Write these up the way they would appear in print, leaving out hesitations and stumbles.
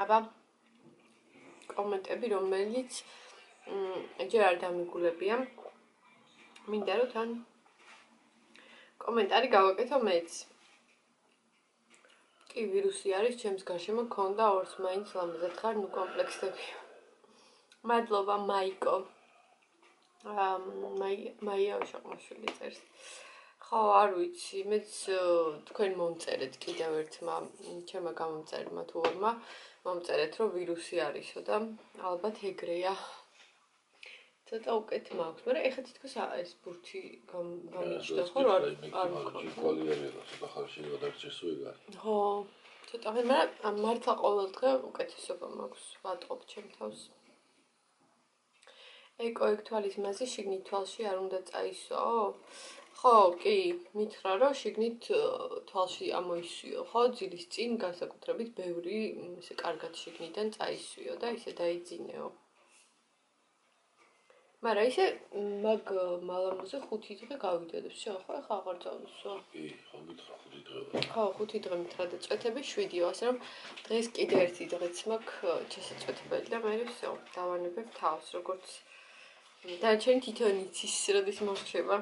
აბა კომენტები რომელიც ჯერ არ დამიგულებია მინდა რომ თან კომენტარი გავაკეთო მეც კი ვირუსი არის ჩემს გარშემო ქონდა ორს მაინც ლამაზად ხარ ნუ კომპლექსები მადლობა მაიკო მაია შოყმაშვილი წერს ხო არ ვიცი მეც თქვენ მომწერეთ კიდევ ერთმა ჩემმა გამომწერმა თუ ორმა მომწერეთ რომ ვირუსი არისო და ალბათ ეგრეა ცოტა უკეთ მაქვს მაგრამ ეხლა თითქოს ეს ბურთი გამიჩნდა ხო არ ხო ცოტა მაგრამ მართლა ყოველ დღე უკეთესობა მაქვს ვატყობ ჩემ თავს ეკო ეგ თვალის მასი შიგნით თვალში არ უნდა წაისვო ხო კი მითხრა რომ შიგნით თვალში ამოისვიო ხო ძილის წინ განსაკუთრებით ბევრი ესე კარგად შიგნიდან წაისვიო და ისე დაიძინეო მაგრამ ისე მაგ მალამოზე 5 დღე გავიდოდებს ხო ახლა აღარ წავისვო კი ხო მითხრა 5 დღე ხო 5 დღე მითხრა და წვეთები 7-ო ასე რომ დღეს კიდე ერთი დღეც მაქვს ჩასაწვეთებელი და მე ვსო დავანებებ თავს როგორც დანარჩენი თვითონ იცის როდის მოხდება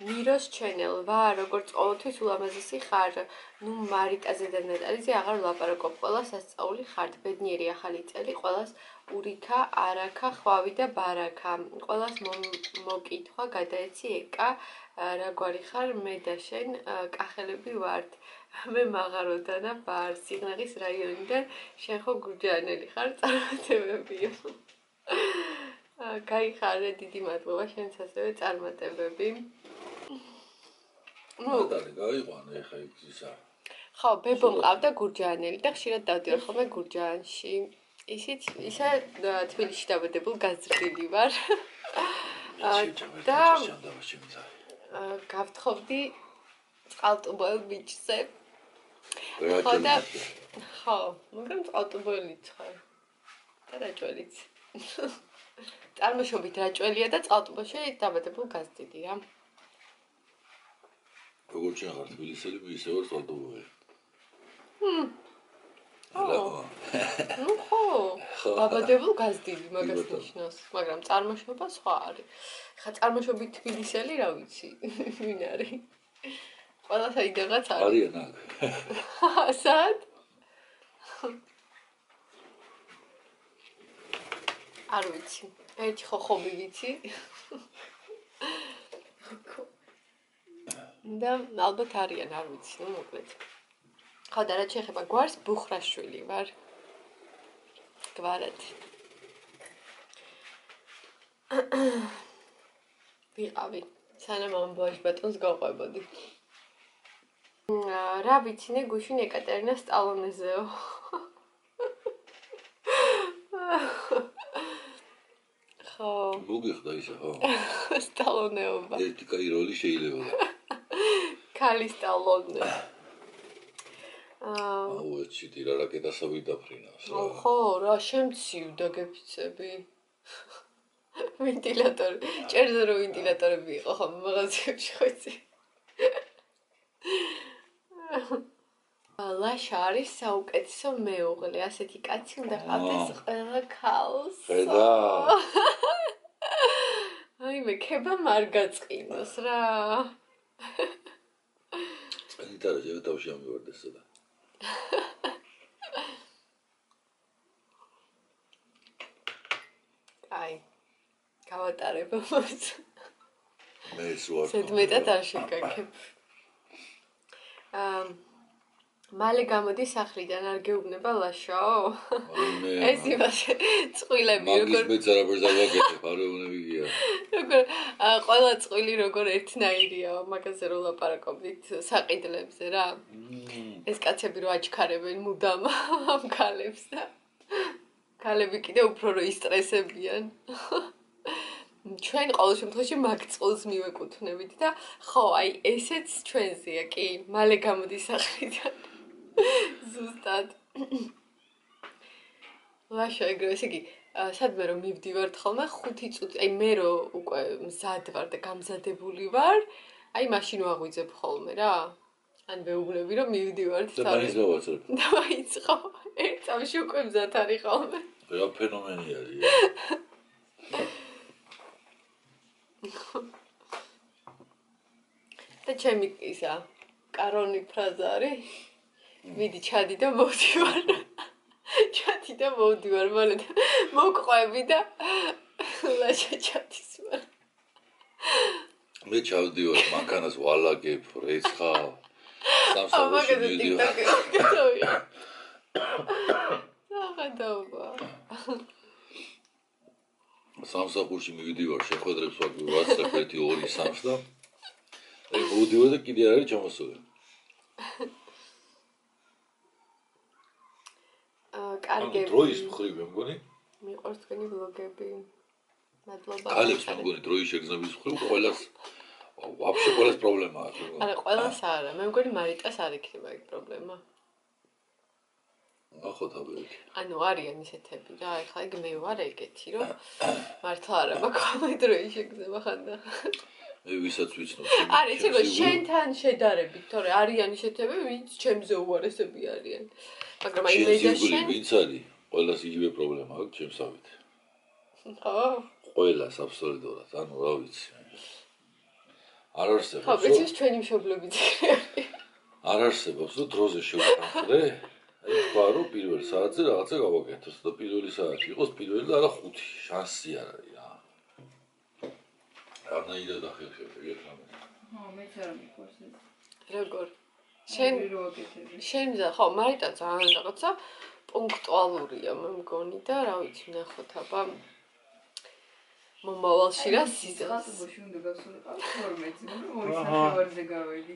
მიროს channel ვარ როგორც ყოველთვის ულამაზესი ხარ ნუ მარიტაზე და ნეტალიზე აღარ ვლაპარაკობ ყველა სასწაული ხართ ბედნიერი ახალი წელი ყველას ურიქა არაქა ხვავი და ბარაქა ყველას მოკითხვა გადაეცი ეკა რაგვარი ხარ მე და შენ კახელები ვართ მე მაღაროდანა ვარ სიღნაღის რაიონიდან შენ ხო გურჯაანელი ხარ წარმატებებიო გაიხარე დიდი მადლობა შენც ასევე წარმატებები მადალი გაიყვანე ხა ისა ხო ბებო მყავდა გურჯაანელი და ხშირად დავდივარ ხოლმე გურჯაანში ისიც ისა თბილისში დაბადებულ გაზრდილი ვარ და გავთხოვდი წყალტუბოელ ბიჭზე ხო და ხო მაგრამ წყალტუბოელიც ხარ და რაჭველიც წარმოშობით რაჭველია და წყალტუბოში დაბადებულ გაზრდილი რა როგორ ჩახარ თბილისელი ისე ვარ წყალტუბოში ნუ ხო დაბადებულ გაზრდილი მაგას ნიშნავს მაგრამ წარმოშობა სხვა არის ხა წარმოშობით თბილისელი რა ვიცი ვინ არის ყველა საიდანაც არიან აქ სად არ ვიცი ერთი ხოხობი ვიცი და ალბათ არიან არ ვიცი ნუ მოკლედ ხო და რაც შეეხება გვარს ბუხრაშვილი ვარ გვარად ვიყავი სანამ ამ ბოშ ბატონს გავყვებოდი რა ვიცინე გუშინ ეკატერინე სტალონეზეო ხო მოგიხდა ისე ხო სტალონეობა ერთი კაი როლი შეიძლება ქალი სტალონე აუ ეცი დირა რაკეტასავი დაფრინავს ხო რა შემცივდა გეფიცები ვენტილატორი ჭერზე რო ვენტილატორები იყო ხო მაღაზიებში ხო იცი ლაშა არის საუკეთესო მეუღლე ასეთი კაცი უნდა ყავდეს ყველა ქალს ხედა აი მე ქება არ გაწყინოს რა წინიტარა ჯერტავში ამივარდეს და აი გავატარებ მას მე სულ ზედმეტად არ შეგაქებ მალე გამოდი სახლიდან არ გეუბნება ლაშაო ეს იმაში წყვილები როგორ მეც არაფერს არ ვაკეთებ არ ეუბნებია როგორ ყველა წყვილი როგორ ერთნაირია მაგაზე რო ლაპარაკობდით საყიდლებზე რა ეს კაცები რო აჩქარებენ მუდამ ამ ქალებს და ქალები კიდე უფრო რო ისტრესებიან ჩვენ ყოველ შემთხვევაში მაგ წყვილს მივეკუთვნებით და ხო აი ესეც ჩვენზეა კი მალე გამოდი სახლიდან ზუსტად ლაშა ეგრე ესე იგი სადმე რომ მივდივართ ხოლმე 5 წუთი აი მე რო უკვე მზად ვარ და გამზადებული ვარ აი მაშინ ვაღვიძებ ხოლმე რა ან მეუბნები რომ მივდივარ და მაინც გავაცრებ. და მაინც ხო ერთ წამში უკვე მზად არის ხოლმე. რა ფენომენია არის. და ჩემი ისა კარონი ფრაზა არის მიდი ჩადი და მოვდივარ. ჩადი და მოვდივარ, მალე მოგყვები და ლაშა ჩადის მალე. მე ჩავდივარ მანქანას ვალაგებ, რეცხავ. სამსახურში მივდივარ. აღადაობა. სამსახურში მივდივარ, შეხვედრებს ვაკეთებ 1 2 3 და აი მოვდივარ და კიდე არ არის ჩამოსული. კარგები. დროის მხრივ მე მგონი. მიყვარს თქვენი ვლოგები. მადლობა. კალებს მე მგონი დროის შეგრძნების მხრივ ყველას ვაფშე ყველას პრობლემაა. არა, ყველას არა. მე მგონი მარიტას არ იქნება ეგ პრობლემა. ახოთ აბერეკი. ანუ არიან ისეთები რა, ეხლა ეგ მე ვარ ეგეთი, რომ მართლა არა მაქვს ხოლმე დროის შეგრძნება ხანდახან. მე ვისაც ვიცნობ. არის ისე რომ შენთან შედარებით, თორე არიან ისეთები, ვინც ჩემზე უარესები არიან. მაგრამ აი მე და შენ ვინც არის? ყველას იგივე პრობლემა აქვს ჩემსავით. ხო? ყველას აბსოლუტურად, ანუ რა ვიცი. არ არსებობს. ხო, ეს ჩვენი მშობლები ძირები. არ არსებობს, რომ დროზე შევკრახდე. აი თქვა რომ პირველ საათზე რაღაცა გავაკეთოს და პირველი საათი იყოს პირველი და არა 5, შანსი არ არის რა. არნაირად ახერხებ ეგეთ რამეს. ხო, მეც არ მიყვარს ეს. როგორ? შენ ხო, მარიტა ძალიან რაღაცა პუნქტუალურია მე მგონი და რა ვიცი, ნახოთ აბა მომავალში რა სიზას. ხატობაში უნდა გასულიყავ 12-ზე, მაგრამ ორი სახევარზე გავედი.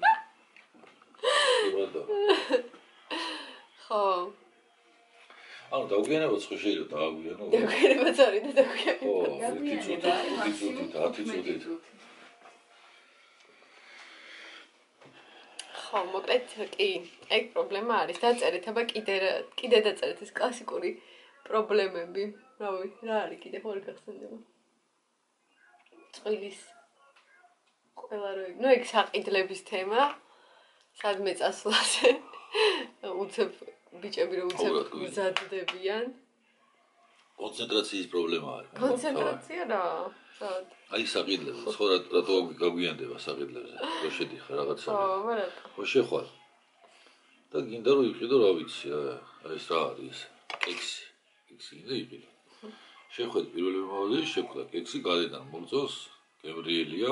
ხო. ანუ დაგვიანებაც ხო შეიძლება დააგვიანო. დაგვიანებაც არის და დაგვიანება. ხო, 1 წუთით, 10 წუთით. ხო, მოკლედ კი, ეგ პრობლემა არის. დაწერეთ, აბა კიდე დაწერეთ ეს კლასიკური პრობლემები. რავი, რა არის კიდე ხო არ გახსენდება. წყვილის ყველა რო ნუ ეგ საყიდლების თემა. სადმე წასვლაზე უცებ ბიჭები რო უცებ მზადდებიან. კონცენტრაციის პრობლემა არის. კონცენტრაცია რა? სად? აი საყიდლებზე, ხო რატო გაგვიანდება საყიდლებზე? რო შედიხარ რაღაცა. ხო, მაგრამ ხო შეხვალ. და გინდა რომ იყიდო რა ვიცი, აი ეს რა არის? კექსი. კექსი გინდა იყიდო. შეხვედ პირველი მომავალი შეხვდა კექსი გარედან მოგწოს გებრიელია.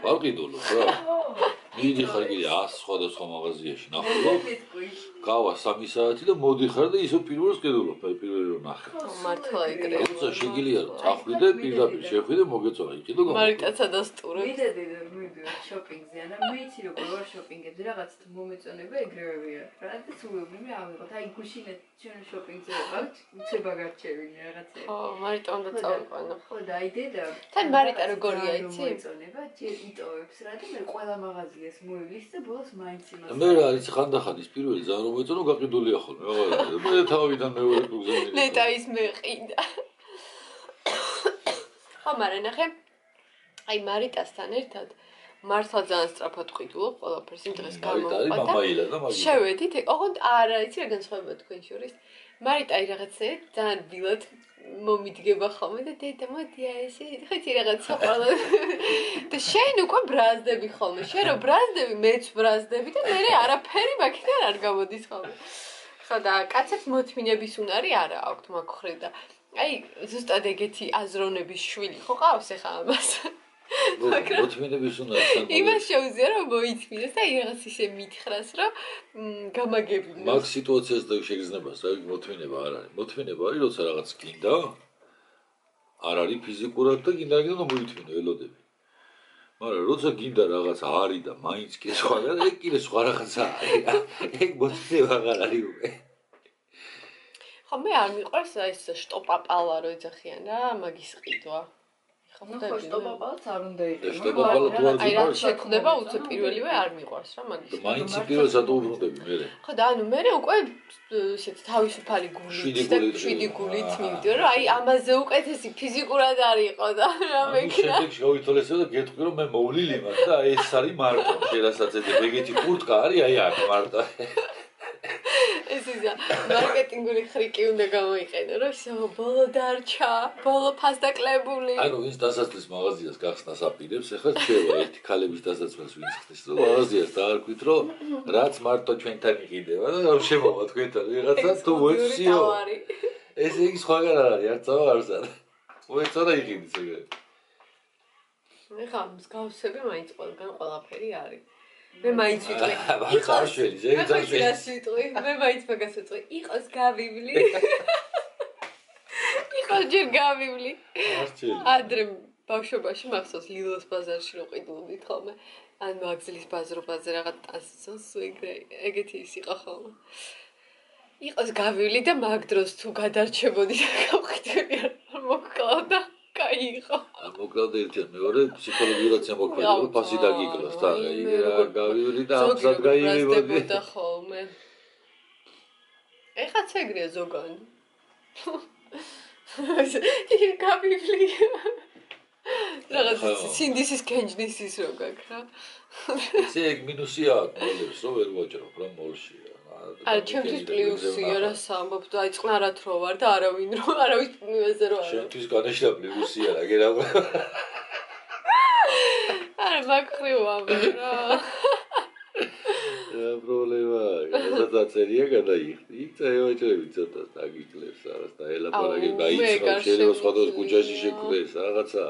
ვაყიდულო რა. მიდიხარ კიდე 100 სხვადასხვა მაღაზიაში ნახულობ. გავა 3 საათი და მოდიხარ და ისო პირველს კედულობ, აი პირველი რო ნახე. მართლა იგრე. როცა შეგიძლია რომ წახვიდე პირდაპირ შეხვიდე მოგეწონა იყიდო გამ. მარიტაცა დასტურებს. მივიდე შოპინგზე, ანა მეიცი როგორ ვარ შოპინგებზე, რაღაც მომეწონება ეგრევია. რადგან სულობდი მე ავიღოთ, აი გუშინე ჩვენ შოპინგზე ვიყავთ, უცება გარჩევინე რაღაცა. ხო, მარიტა უნდა წავიყვანო. ხო, დაიდე და თან მარიტა როგორია, იცი? მომეწონება, ჯერ იტოვებს რა და მე ყველა მაღაზიას მოივლის და ბოლოს მაინც იმას. მე რა არის ხანდახან ის პირველი ძალიან რომ მოეწონო გაყიდულია ხოლმე. აღარა მე თავიდან მეორე კუგზე მივიდა. ნეტა ის მეყიდა. ხო, მაგრამ ნახე. აი მარიტასთან ერთად მართლა ძალიან სწრაფად ვყიდულობ ყველაფერს იმ დღეს მარიტა არის გამოვყვა მამაილა და მაგის. შევედით, ოღონდ არა, იცი რა განსხვავება თქვენ შორის. მარიტა აი რაღაცეეთ ძალიან ვილად მომიდგება ხოლმე და დედა მოდი ესე ხეთი რაღაცა ყველა და შენ უკვე ბრაზდები ხოლმე. შენ რო ბრაზდები, მეც ბრაზდები და მე არაფერი მაგიდან არ გამოდის ხოლმე. ხო და კაცებს მოთმინების უნარი არა აქვთ მაგ ხრე და აი ზუსტად ეგეთი აზროვნების შვილი ხო ყავს ახლა ამას. მოთმინების უნარი თან. იმას შეუძლია რომ მოითმინეს და რაღაც ისე მითხრას რომ გამაგებინოს. მაგ სიტუაციას და შეგრძნებას რა მოთმინება არ არის. მოთმინება არის როცა რაღაც გინდა არ არის ფიზიკურად და გინდა რომ მოითმინო ელოდები. მაგრამ როცა გინდა რაღაც არის და მაინც კი სხვა და ეგ კიდე სხვა რაღაცა არის. ეგ მოთმინება აღარ არის უკვე. ხო მე არ მიყვარს ეს შტოპაპალა რო ეძახიან რა მაგის ყიდვა. ნუ ხო სტოპაპალაც არ უნდა იყოს. სტოპაპალა თუ არ აი რა შეხვდება უცე პირველივე არ მიყვარს რა მაგის. მაინც პირველს ატუბრუნდები მე. ხო და ანუ მე უკვე ისეთი თავისუფალი გულით და შვიდი გულით მივდივარ რომ აი ამაზე უკეთესი ფიზიკურად არ იყო და რა მეკნა. შედეგში გავითვალისწინე და გეტყვი რომ მე მოვლილი მაქვს და ეს არის მარტო. შენასაც ეგეთი კურტკა არის აი აქ მარტო. ეს ისა მარკეტინგული ხრიკი უნდა გამოიყენო რომ ბოლო დარჩა, ბოლო ფასდაკლებული. ანუ ვინც დასაცმლის მაღაზიას გახსნას აპირებს, ახლა რჩება ერთი ქალების დასაცმელს ვინც ხდის რომ მაღაზიას დაარქვით რომ რაც მარტო ჩვენთან იყიდება და რომ შემოვა თქვენთან ვიღაცა თუ მოეციო. ეს იგი სხვაგან არ არის, არც არც არა. მოეცოდა იყიდეს ეგრე. მე ხა მსგავსები მაინც ყველაფერი არის. მე მაინც ვიტყვი. იყოს შველი, ზეგი მე მაინც მაგას ვიტყვი. იყოს გავივლი. იყოს ჯერ გავივლი. ადრე ბავშვობაში მახსოვს ლილოს ბაზარში რო ყიდულობდით ხოლმე. ან მაგზლის ბაზრობაზე რაღაც ტანსოს ეგრე ეგეთი ის იყო ხოლმე. იყოს გავივლი და მაგ დროს თუ გადარჩებოდი და გავხდები არ მოკლა. კაი იყო. მოკრავდა ერთიან მეორე ფსიქოლოგიურად შემოქმედება რომ ფასი დაგიკლოს და იგი რა გავივლი და ამსად გაივიბოდი და ხოლმე. ეხაც ეგრეა ზოგანი. იგი გავივლი. რაღაც სინდისის კენჯნისის რო გაქვს რა. ესე ეგ მინუსია მოლებს რომ ვერ ვაჭრობ რა მოლშია. არა, ჩემთვის პლუსია რა სამბობ და აი წყნარად რო ვარ და არავის იმაზე რო არა. ჩემთვის განეშდა პლუსია რა გერა. არა, მაგხრივ ამბობ რა. რა პრობლემა, გადაწერია გადაიხდი. იქ წაევაჭრები ცოტა დაგიკლებს არას და ელაპარაკი გაიცნო შეიძლება სხვადასხვა კუჯაში შეკვდეს რაღაცა.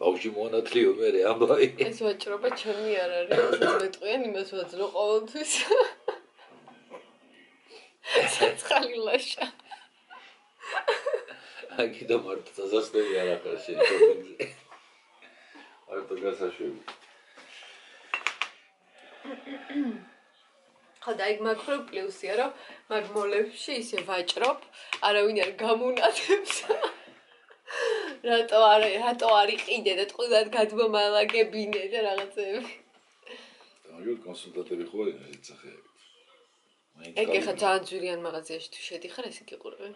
ბავშვი მონათლიო მე ამბავი. ეს ვაჭრობა ჩემი არ არის, მეტყვიან იმას ვაძრო ყოველთვის. საცხალილაშა. აგი და მარტო წასასწრები არ ახარ შეიძლება. მარტო გასაშვები. ხო და იქ მაგხრივ პლუსია რომ მაგ მოლებში ისე ვაჭრობ, არავინ არ გამუნათებს. რატო არ იყიდე და ტყუილად გადმომალაგებინე და რაღაცები. აგერ კონსულტანტები ხო არიან ეს სახეები. ეგ ხა ძალიან ძვირიან მაღაზიაში თუ შედიხარ ესე გიყურები.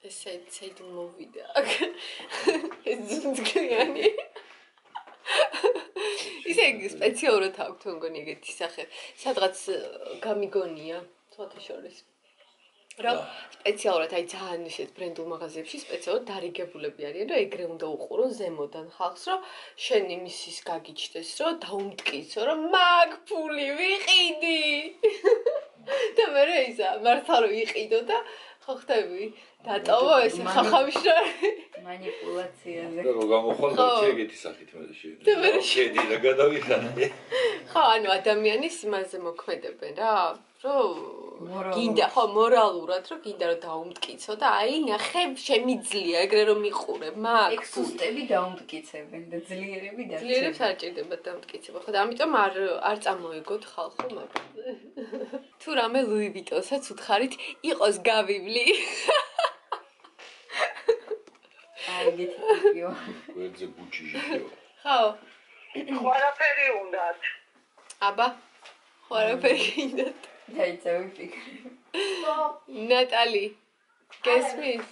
ეს საით მოვიდა. ეს ძუნძგიანი. ისე სპეციალურად აქვს თუ მგონი ეგეთი სახე. სადღაც გამიგონია ცოტა შორის. რომ სპეციალურად აი ძალიან ისეთ ბრენდულ მაღაზიებში სპეციალურად დარიგებულები არიან რომ ეგრე უნდა უყურონ ზემოდან ხალხს რომ შენ იმისის გაგიჩნდეს რომ დაუმტკიცო რომ მაგ ფული ვიყიდი. და მე რა ისა მართლა რომ იყიდო და ხო ხტები დატოვო ესე ხახავშარი манипуляციაზე და რო გამოხვალ და ეგეთი სახით მე შედი და გადავიხარე ხო ანუ ადამიანის იმაზე მოქმედებენ რა რომ გინდა ხო მორალურად რომ გინდა რომ დაუმტკიცო და აი ნახე შემიძლია ეგრე რომ მიყურე მაგ ექსუსტები დაუმტკიცებენ და ძლიერები და ძლიერებს არ ჭირდება დაუმტკიცება ხო და ამიტომ არ წამოეგოთ ხალხო მაგ თუ რამე ლუი ვიტონსაც უთხარით იყოს გავივლი აი ეგეთი ტიპიო გვერდზე ბუჩიჟიო ხო ყველაფერი უნდათ აბა ყველაფერი უნდათ დაიწევი ფიქრი ნატალი გესმის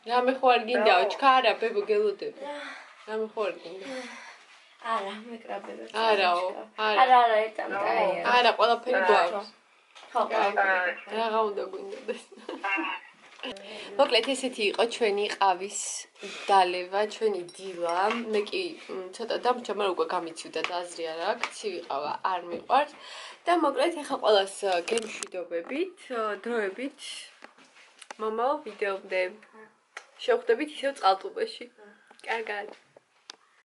რამე ხო არ გინდაო ჩქარა ბებო გელოდები რამე ხო არ გინდა არა მეკრაბება არაო არა ეტამკაი არა ყველაფერი გვაქვს ხო რა უნდა გვინდოდეს მოკლედ ესეთი იყო ჩვენი ყავის დალევა, ჩვენი დილა. მე კი ცოტა დამრჩა, მაგრამ უკვე გამიცივდა და აზრი არ აქვს, ცივი ყავა არ მიყვარს. და მოკლედ ეხა ყველას გემშვიდობებით, დროებით მომავალ ვიდეომდე. შევხვდებით ისევ წყალტუბოში. კარგად.